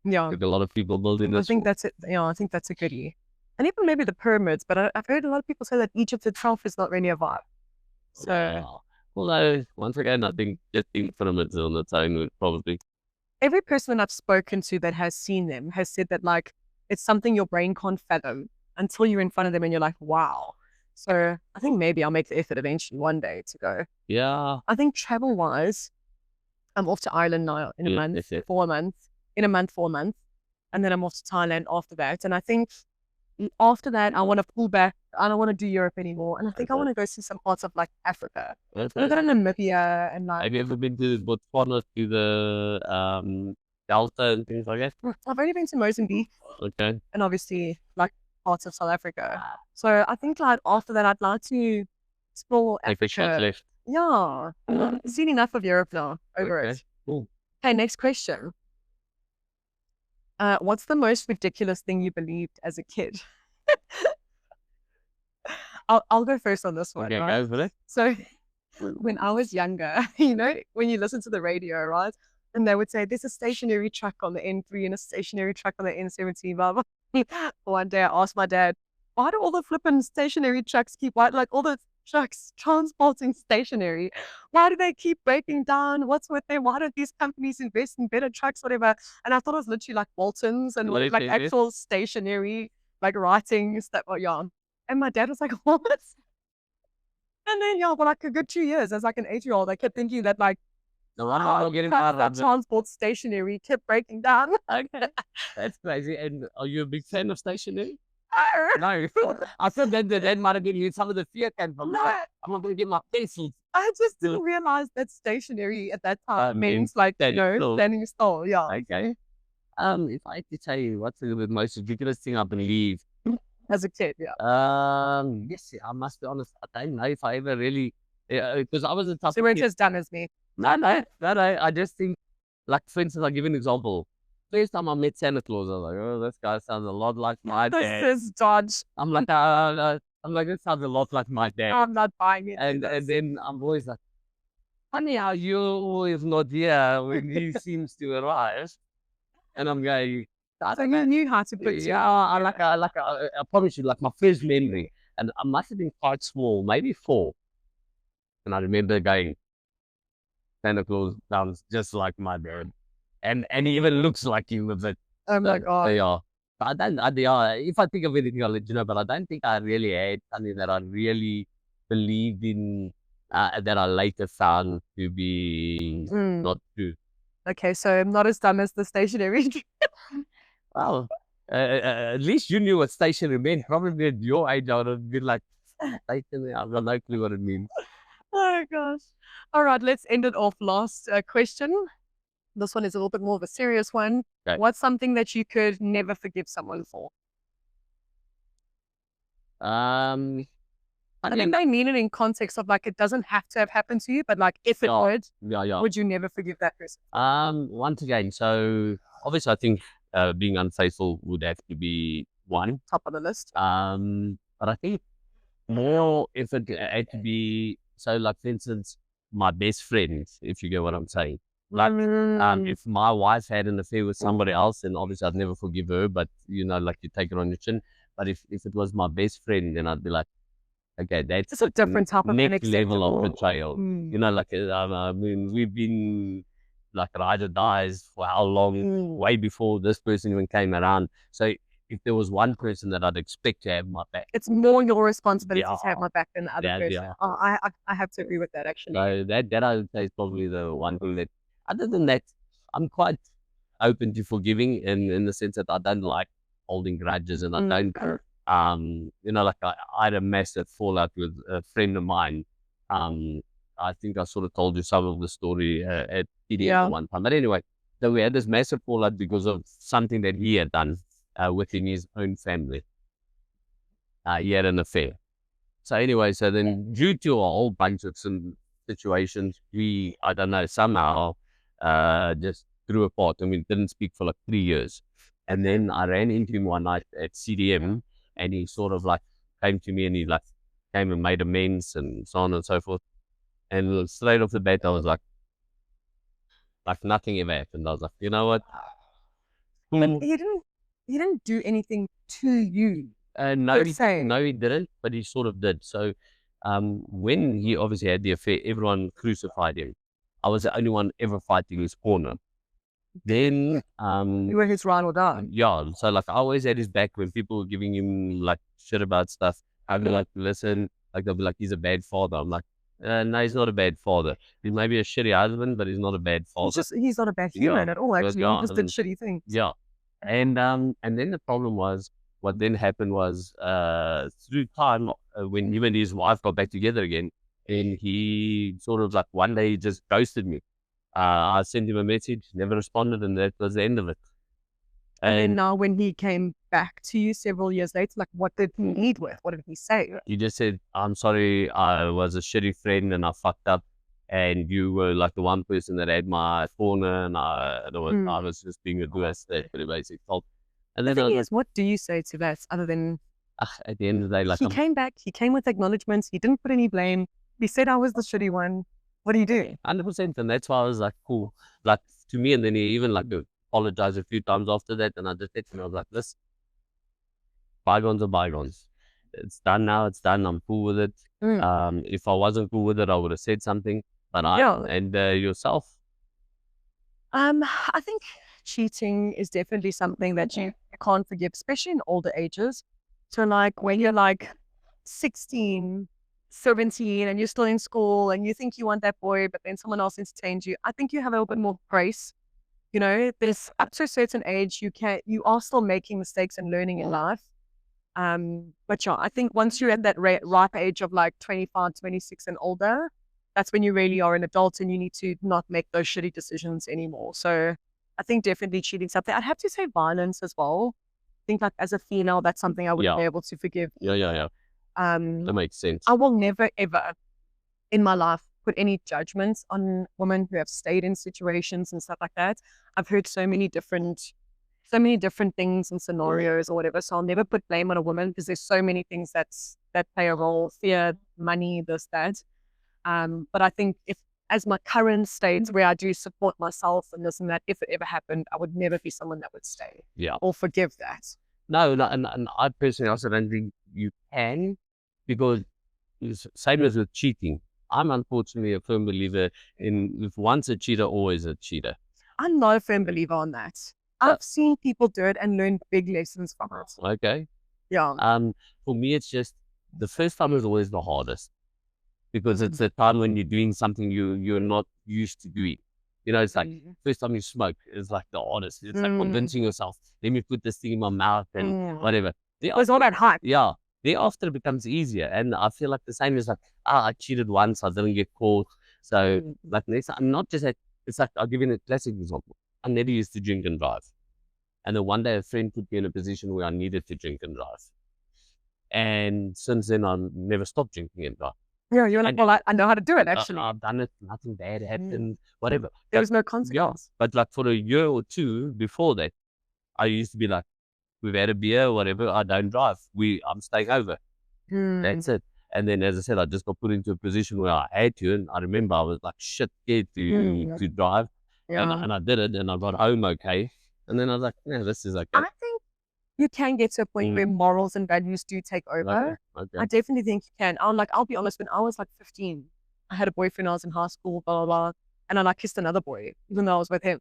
Yeah. like a lot of people building I this. think that's it. Yeah, I think that's a goodie. And even maybe the pyramids, but I've heard a lot of people say that Egypt itself is not really a vibe. So Wow. Although once again, I think just the pyramids on its own would probably. every person that I've spoken to that has seen them has said that like it's something your brain can't fathom until you're in front of them and you're like, wow. So I think maybe I'll make the effort eventually one day to go. Yeah. I think travel wise, I'm off to Ireland now in a Yeah, month, that's it. 4 months, in a month, 4 months. And then I'm off to Thailand after that. And I think after that, I want to pull back. I don't want to do Europe anymore. And I think I Okay. want to go see some parts of like Africa. That's I want to go to Namibia and like, Have you ever been to Botswana, to the Delta and things like that? I've only been to Mozambique Okay. and obviously like parts of South Africa. So I think like after that, I'd like to explore Take the shots Africa. left. Yeah. I've seen enough of Europe now. Over Okay. it. Cool. Okay, next question. What's the most ridiculous thing you believed as a kid? I'll go first on this one. Okay, right? go for it. So when I was younger, you know, when you listen to the radio, right? And they would say, there's a stationary truck on the N3 and a stationary truck on the N17, blah, blah. One day I asked my dad, why do all the flipping stationary trucks like all the trucks transporting stationary? Why do they keep breaking down? What's with them? Why don't these companies invest in better trucks, whatever? And I thought it was literally like Waltons and What did like they do? actual stationary, like writings that were, yeah. And my dad was like, what? And then, yeah, for like a good 2 years, as like an 8-year-old, I kept thinking that like, No, I'm getting trucks fired that up. transport stationary kept breaking down. Okay. That's crazy. And are you a big fan of stationery? No. No. I said that might have been you some of the fear came from. No. I'm not going to get my pencils. I just didn't realize that stationary at that time means means like, you standing know, still. standing still. Yeah. Okay. If I had to tell you what's the most ridiculous thing I believe, As a kid, yeah. yes, I must be honest. I don't know if I ever really, because I was a type So of weren't kid. as dumb as me. No. I just think, like, for instance, I'll give you an example. First time I met Santa Claus, I was like, oh, this guy sounds a lot like my dad. This is Dodge. I'm like, this sounds a lot like my dad. I'm not buying it. And then I'm always like, funny how you're always not here when he seems to arrive. And I'm going, So you knew how to put yeah, I promise you, like my first memory, and I must have been quite small, maybe 4. And I remember going, Santa Claus sounds just like my dad. And he even looks like him a bit. Oh my God. Yeah. If I think of anything, I'll let you know, but I don't think I really had something that I really believed in, that I later found to be not true. Okay, so I'm not as dumb as the stationary. Well, at least you knew what stationary meant. Probably at your age, I would have been like, stationary, I've got no clue what it means. Oh gosh. All right, let's end it off. Last question. This one is a little bit more of a serious one. Okay. What's something that you could never forgive someone for? I think they mean it in context of like it doesn't have to have happened to you, but like if it would, would you never forgive that person? Once again, so obviously I think being unfaithful would have to be one. Top of the list. But I think more if it had to be, so like for instance, my best friend, if you get what I'm saying. Like if my wife had an affair with somebody else, then obviously I'd never forgive her, but you know, like you take it on your chin. But if it was my best friend, then I'd be like, okay, that's it's a different type of next level of unacceptable. betrayal. You know, like I mean, we've been like ride or dies for how long? Way before this person even came around. So if there was one person that I'd expect to have my back, It's more your responsibility to have my back than the other person. yeah. Oh, I have to agree with that actually. So that I would say is probably the one thing that, other than that, I'm quite open to forgiving in the sense that I don't like holding grudges, and I don't, you know, like I had a massive fallout with a friend of mine. I think I sort of told you some of the story at TDM one time. But anyway, so we had this massive fallout because of something that he had done within his own family. He had an affair. So anyway, so then due to a whole bunch of some situations, we, I don't know, somehow just grew apart and we didn't speak for like 3 years. And then I ran into him one night at CDM and he sort of like came to me and he like came and made amends and so on and so forth. And straight off the bat, I was like nothing ever happened. I was like, you know what? But he didn't do anything to you. No, he didn't, but he sort of did. So when he obviously had the affair, everyone crucified him. I was the only one ever fighting his corner. Then you were his ride or die. Yeah, so like I always had his back when people were giving him like shit about stuff. I'd be like, listen, like they'll be like, he's a bad father. I'm like, no, he's not a bad father. He may be a shitty husband, but he's not a bad father. He's not a bad human at all. Actually, he just did shitty things. Yeah, and then the problem was, what then happened was through time, when him and his wife got back together again, and he sort of like one day he just ghosted me. I sent him a message, never responded, and that was the end of it. And then now when he came back to you several years later, like what did he lead with? What did he say? He just said, I'm sorry, I was a shitty friend and I fucked up, and you were like the one person that had my corner, and I was just being a doer. That's pretty basic fault. And then the thing is, what do you say to that other than at the end of the day, like he came back, he came with acknowledgements, he didn't put any blame, he said I was the shitty one. What do you do? 100%, and that's why I was like, cool, like to me. And then he even like apologized a few times after that, and I just said to him, I was like, this bygones are bygones. It's done now. It's done. I'm cool with it. If I wasn't cool with it, I would have said something. But and yourself. I think cheating is definitely something that you can't forgive, especially in older ages. So like when you're like 16, 17 and you're still in school and you think you want that boy, but then someone else entertains you, I think you have a little bit more grace. You know, there's up to a certain age, you are still making mistakes and learning in life. But yeah, I think once you're at that ripe age of like 25, 26 and older, that's when you really are an adult and you need to not make those shitty decisions anymore. So I think definitely cheating something. I'd have to say violence as well. I think like as a female, that's something I wouldn't be able to forgive. Yeah. That makes sense. I will never ever in my life put any judgments on women who have stayed in situations and stuff like that. I've heard so many different things and scenarios or whatever. So I'll never put blame on a woman because there's so many things that play a role: fear, money, this, that. But I think if, as my current state where I do support myself and this and that, if it ever happened, I would never be someone that would stay or forgive that. No, and I personally also don't think you can, because same as with cheating. I'm unfortunately a firm believer in if once a cheater, always a cheater. I'm not a firm believer on that. I've seen people do it and learn big lessons from it. Okay. Yeah. For me, it's just the first time is always the hardest because it's a time when you're doing something you're not used to doing. It's like first time you smoke is like the hardest. It's like convincing yourself, let me put this thing in my mouth and whatever. It's all that hype. Yeah. Thereafter it becomes easier. And I feel like the same is like, I cheated once, I didn't get caught. So like next time, I'm not just like, it's like, I'll give you a classic example. I never used to drink and drive. And then one day a friend put me in a position where I needed to drink and drive. And since then, I never stopped drinking and drive. Yeah, you're like, well, I know how to do it, actually. I've done it, nothing bad happened, whatever. There was no consequence. Yeah, but like for a year or two before that, I used to be like, we've had a beer, whatever, I don't drive. I'm staying over. That's it. And then, as I said, I just got put into a position where I had to, and I remember I was like shit scared to drive, and I did it, and I got home okay. And then I was like, yeah, this is okay. I think you can get to a point where morals and values do take over. Okay. I definitely think you can. I'll be honest, when I was like 15, I had a boyfriend, I was in high school, blah, blah, blah. And I like kissed another boy, even though I was with him.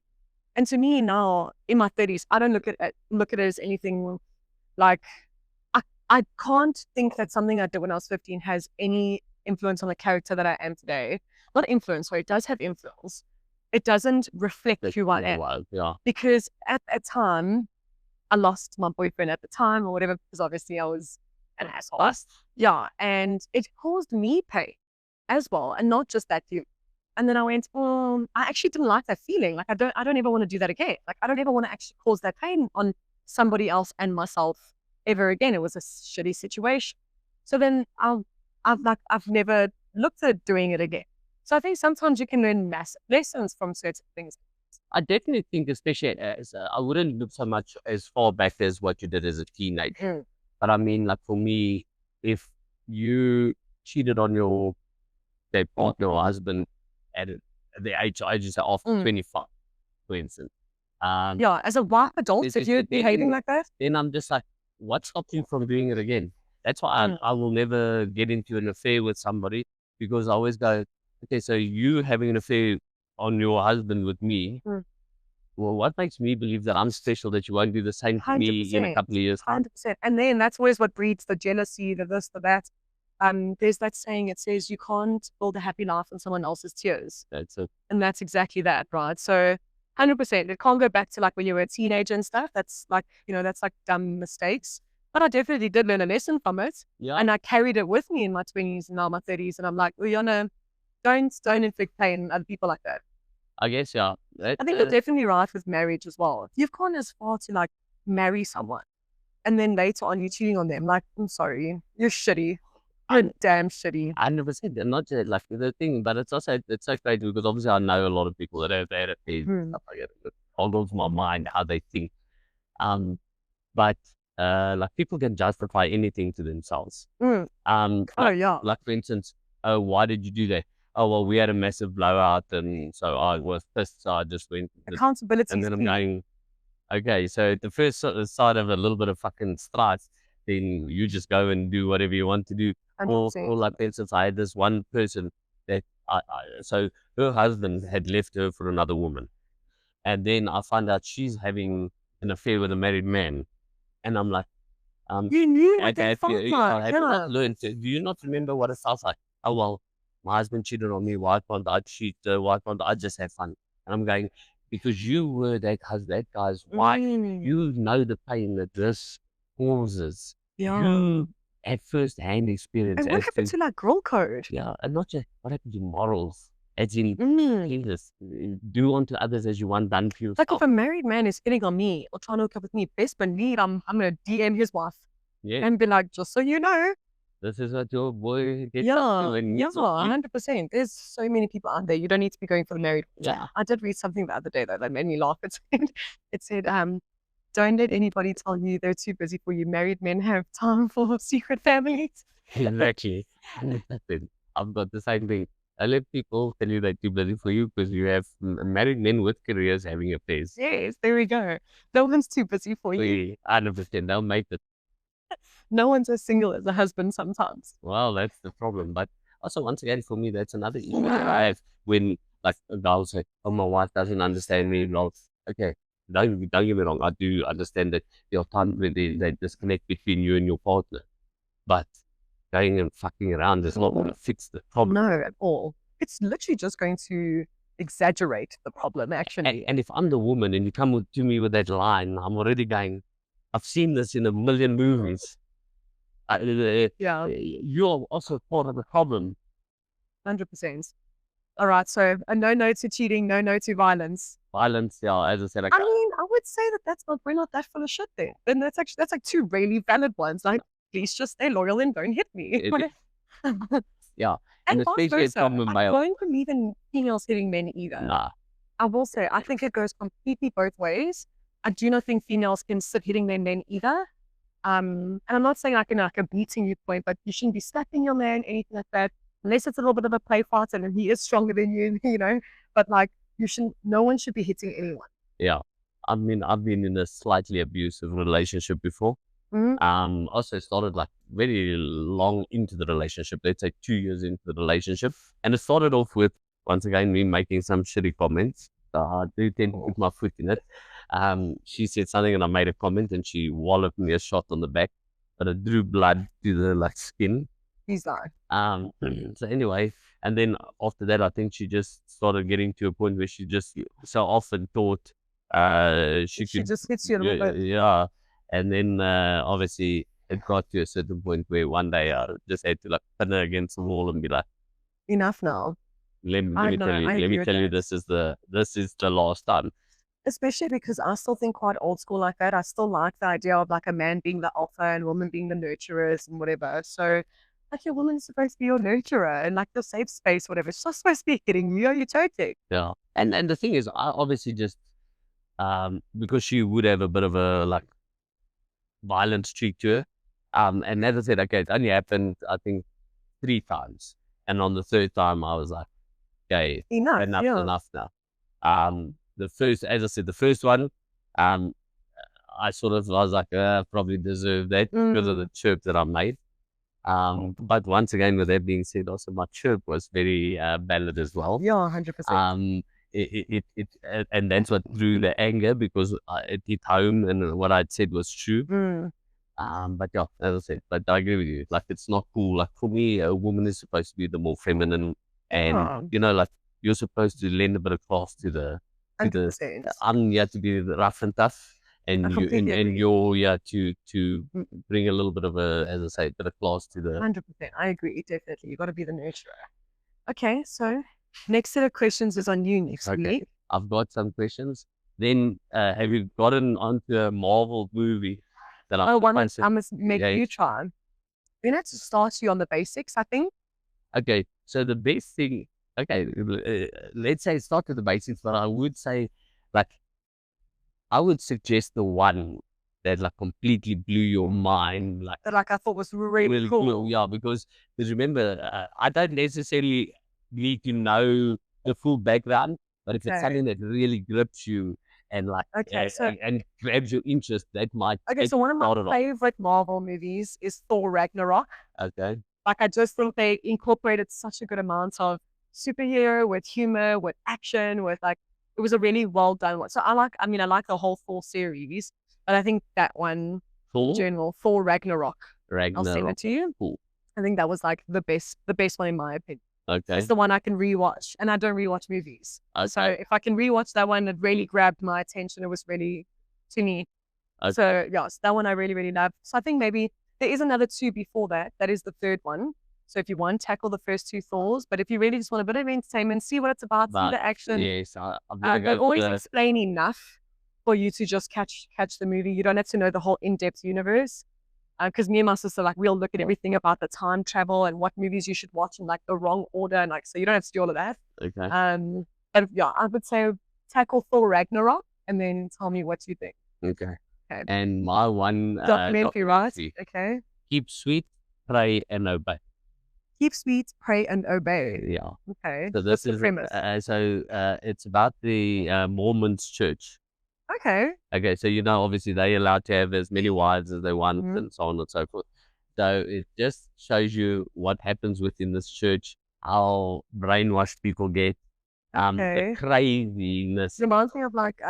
And to me now, in my 30s, I don't look at it as anything like, I can't think that something I did when I was 15 has any influence on the character that I am today. Not influence, so it does have influence. It doesn't reflect who I am. Yeah. Because at that time, I lost my boyfriend at the time or whatever, because obviously I was an asshole. Yeah. And it caused me pain as well. And not just that you. And then I went, I actually didn't like that feeling. Like, I don't ever want to do that again. Like, I don't ever want to actually cause that pain on somebody else and myself ever again. It was a shitty situation. So then I've never looked at doing it again. So I think sometimes you can learn massive lessons from certain things. I definitely think, especially as I wouldn't look so much as far back as what you did as a teenager. But I mean, like for me, if you cheated on your partner or husband at the age I just say after 25, for instance. Yeah, as a white adult, if you're behaving like that, then I'm just like, what stops you from doing it again? That's why I will never get into an affair with somebody, because I always go, okay, so you having an affair on your husband with me, well, what makes me believe that I'm special, that you won't do the same to me in a couple of years? 100%. And then that's always what breeds the jealousy, the this, the that. There's that saying, it says you can't build a happy life on someone else's tears. That's it. And that's exactly that, right? So 100%, it can't go back to like when you were a teenager and stuff. That's like, that's like dumb mistakes. But I definitely did learn a lesson from it. Yeah. And I carried it with me in my 20s and now my 30s. And I'm like, Rihanna, don't inflict pain on other people like that. I guess, yeah. I think you're definitely right with marriage as well. You've gone as far to like marry someone and then later on you're cheating on them. Like, I'm sorry, you're shitty. You're damn shitty. 100%. And not just like the thing, but it's so crazy because obviously I know a lot of people that have had affairs and stuff like that. It boggles my mind how they think. But like people can justify anything to themselves. Oh yeah. Like for instance, oh, why did you do that? Oh, well, we had a massive blowout, and so I was pissed, so I just went. Accountability. And then I'm going, okay, so the first side of a little bit of fucking strife, then you just go and do whatever you want to do. Or like, for instance, I had this one person that so her husband had left her for another woman. And then I find out she's having an affair with a married man. And I'm like, you knew what that felt like. I have not learned. Do you not remember what it felt like? Oh, well, my husband cheated on me. Why can't I cheat? Why can't I just have fun? And I'm going, because you were that guy's wife. You know the pain that this causes. Yeah. You had first-hand experience. And what happened to like girl code? Yeah, and not just what happened to morals. As in, Jesus, do unto others as you want done for yourself. Like if a married man is hitting on me or trying to hook up with me, best believe I'm gonna DM his wife and be like, just so you know, this is what your boy gets up to. 100%. There's so many people out there. You don't need to be going for the married. Yeah. I did read something the other day that made me laugh. It said, don't let anybody tell you they're too busy for you. Married men have time for secret families. Exactly. I've got the same thing. I let people tell you they're too busy for you because you have married men with careers having affairs. Yes, there we go. No one's too busy for you. 100%. They'll make it. No one's as single as a husband sometimes. Well, that's the problem. But also, once again, for me, that's another issue that I have when like a guy will say, oh, my wife doesn't understand me. Well, okay, don't get me wrong, I do understand that there are times when there's disconnect between you and your partner, but going and fucking around is not going to fix the problem. No, at all. It's literally just going to exaggerate the problem, actually. And if I'm the woman and you come to me with that line, I'm already going, I've seen this in a million movies. Yeah, You're also part of the problem. 100%. All right, so a no to cheating, no to violence. Violence, yeah, as I said, I mean, I would say that we're not that full of shit then. Then that's like two really valid ones. Like, please just stay loyal and don't hit me. yeah. And And vice especially versa. from a I male. don't believe in females hitting men either. Nah. I will say, I think it goes completely both ways. I do not think females can sit hitting their men either. And I'm not saying like a beating you point, but you shouldn't be slapping your man, anything like that, unless it's a little bit of a play fight and he is stronger than you, you know. But like, no one should be hitting anyone. Yeah. I mean, I've been in a slightly abusive relationship before. Also started like very long into the relationship, let's say 2 years into the relationship. And it started off with, once again, me making some shitty comments. I do tend to put my foot in it. She said something and I made a comment and she walloped me a shot on the back, but it drew blood to the like skin. He's like, So anyway, and then after that, I think she just started getting to a point where she just so often thought she could just hits you a little bit. Yeah. And then obviously it got to a certain point where one day I just had to like pin her against the wall and be like, Enough now. let me tell you, this is the last time. Especially because I still think quite old school like that. I still like the idea of like a man being the alpha and woman being the nurturers and whatever. So like your woman is supposed to be your nurturer and like your safe space, whatever. She's not supposed to be hitting you. You're joking. Yeah. And the thing is, I obviously just because she would have a bit of a like violent streak to her. And as I said, okay, it only happened I think 3 times. And on the 3rd time I was like, okay, Enough now. The first, as I said, the first one, I was like, probably deserve that because of the chirp that I made. But once again, with that being said, also my chirp was very valid as well. Yeah, 100%. And that's what drew the anger because it hit home and what I'd said was true. But yeah, as I said, but I agree with you. Like, it's not cool. Like, for me, a woman is supposed to be the more feminine and, you know, like, you're supposed to lend a bit of class to the, 100%. I'm here to be rough and tough. And you're here to bring a little bit of a, as I say, a bit of class to the. 100%. I agree, definitely. You got to be the nurturer. Okay, so next set of questions is on you next week. I've got some questions. Then, have you gotten onto a Marvel movie that I must make you try. We need to start you on the basics, I think. Okay, so the best thing. Okay, let's say start with the basics, but I would say, like, I would suggest the one that like completely blew your mind, like That I thought was really cool. Yeah, because remember, I don't necessarily need to know the full background, but if it's something that really grips you and like and grabs your interest, that might. Okay, so one of my favorite Marvel movies is Thor Ragnarok. Okay. Like, I just think they incorporated such a good amount of superhero with humor, with action, with like, it was a really well done one. So I like the whole Thor series, but I think that one, in general, Thor Ragnarok. I'll send it to you. Cool. I think that was like the best one in my opinion. Okay. It's the one I can rewatch, and I don't rewatch movies. Okay. So if I can rewatch that one, it really grabbed my attention. It was really, to me. Okay. So yes, that one I really, really love. So I think maybe there is another 2 before that. That is the 3rd one. So if you want, tackle the first 2 Thors. But if you really just want a bit of entertainment, see what it's about, see the action. Yes, they always explain enough for you to just catch the movie. You don't have to know the whole in-depth universe. Because me and my sister, like, we'll look at everything about the time travel and what movies you should watch in like the wrong order, and like, so you don't have to do all of that. Okay. But yeah, I would say tackle Thor Ragnarok and then tell me what you think. Okay. And my one documentary, right? Okay. Keep sweet, pray and obey. Keep sweet, pray and obey. Yeah. Okay. So this is the premise. It's about the Mormons church. Okay. Okay, so obviously they're allowed to have as many wives as they want and so on and so forth. So it just shows you what happens within this church, how brainwashed people get, the craziness. It reminds me of like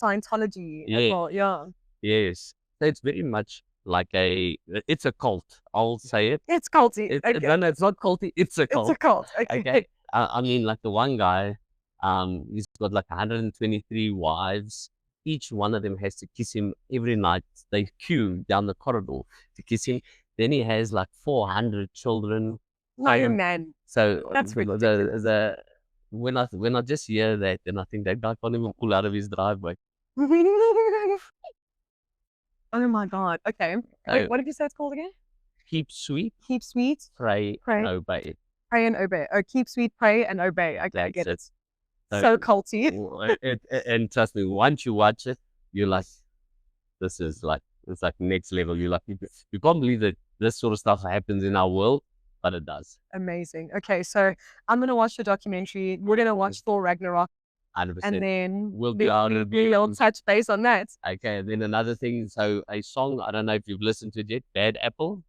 Scientology as Yeah. well. Yeah. Yes. So it's very much like it's a cult. I'll say it. It's culty. Okay. No, it's not culty. It's a It's a cult. cult. Okay. Okay. I mean, like the one guy, he's got like 123 wives. Each one of them has to kiss him every night. They queue down the corridor to kiss him. Then he has like 400 children. No, man. So That's ridiculous. when I just hear that, then I think that guy can't even pull out of his driveway. Oh my God. Okay. Wait, what did you say it's called again? Keep sweet, Keep sweet, pray, Pray. and obey. pray and obey. Oh, keep sweet, pray and obey. Okay, I That's get it. it. So culty. And trust me, once you watch it, you're like, this is like, it's like next level. You're like, you can't believe that this sort of stuff happens in our world, but it does. Amazing. Okay, so I'm gonna watch the documentary. We're gonna watch Thor Ragnarok, 100%. and then We'll go out and we'll touch base on that. Okay, and then another thing, so a song, I don't know if you've listened to it yet, Bad Apple,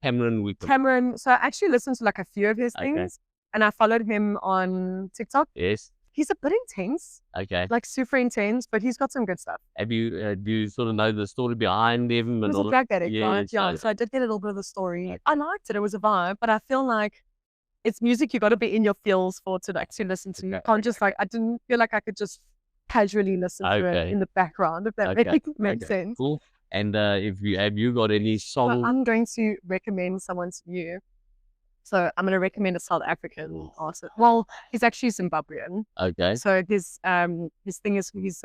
Cameron Wickham. Cameron. So I actually listened to like a few of his Okay. things, and I followed him on TikTok. Yes. He's a bit intense, Okay. like super intense, but he's got some good stuff. Have you do you sort of know the story behind him He and was a all? drug addict, right? Yes, Yeah. I- So I did get a little bit of the story. Okay. I liked it. It was a vibe, but I feel like it's music you got to be in your feels for to like to listen to. You Okay. can't just like, I didn't feel like I could just casually listen to it Okay. in the background, if that Okay. makes Okay. sense. Cool. And if you have you got any So song? I'm going to recommend someone to you. So I'm going to recommend a South African artist. Well, he's actually Zimbabwean. Okay. So his thing is his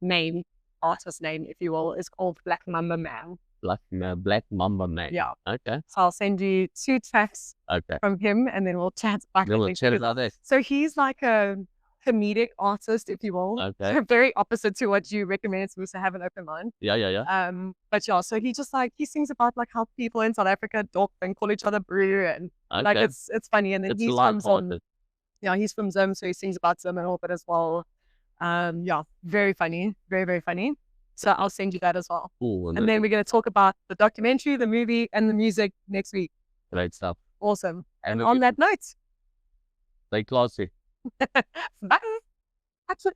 name, artist name, if you will, is called Black Mamba Man. Black Mamba Man. Yeah. Okay. So I'll send you 2 tracks Okay. from him, and then we'll chat back. We'll and chat then- about that. So he's like a comedic artist, if you will. Okay. So very opposite to what you recommend to us to have an open mind. Yeah. But yeah, so he just like he sings about like how people in South Africa talk and call each other brew, and like Okay. it's funny. And then It's he's from Zim. light-hearted. Yeah, he's from Zim, so he sings about Zim and all that as well. Yeah, very funny, very very funny. So I'll send you that as well. Cool. And then we're going to talk about the documentary, the movie, and the music next week. great stuff. Awesome. And On that note, stay classy. bye. Actually,